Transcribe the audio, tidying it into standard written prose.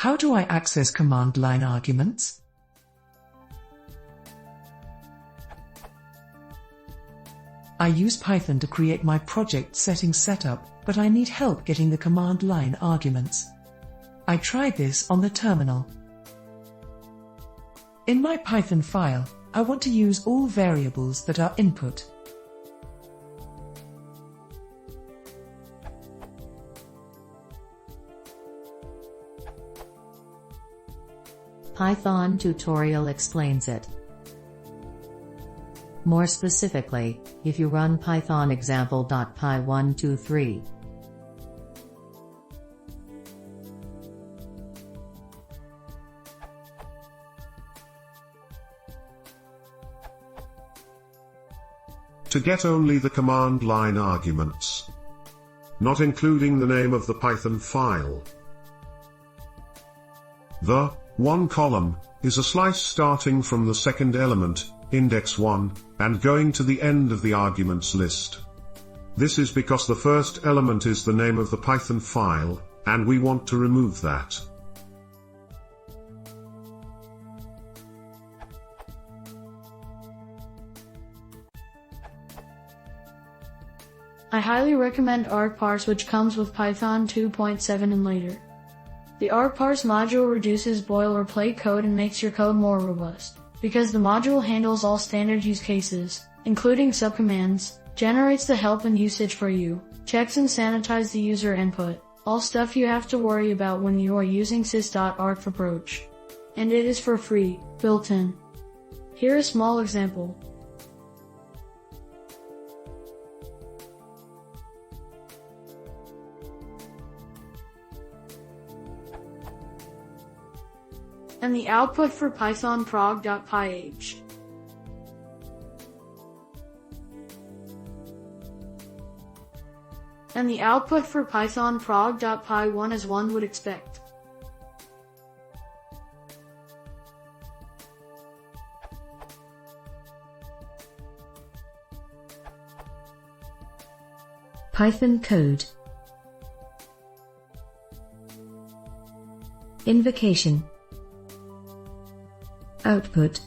How do I access command line arguments? I use Python to create my project settings setup, but I need help getting the command line arguments. I tried this on the terminal. In my Python file, I want to use all variables that are input. Python tutorial explains it. More specifically, if you run python example.py123, to get only the command line arguments, not including the name of the Python file. The one column is a slice starting from the second element, index 1, and going to the end of the arguments list. This is because the first element is the name of the Python file, and we want to remove that. I highly recommend argparse, which comes with Python 2.7 and later. The argparse module reduces boilerplate code and makes your code more robust, because the module handles all standard use cases, including subcommands, generates the help and usage for you, checks and sanitizes the user input, all stuff you have to worry about when you are using sys.argf approach. And it is for free, built in. Here is a small example. And the output for Python prog.py. And the output for Python prog.py1 as one would expect. Python code. Invocation. Output.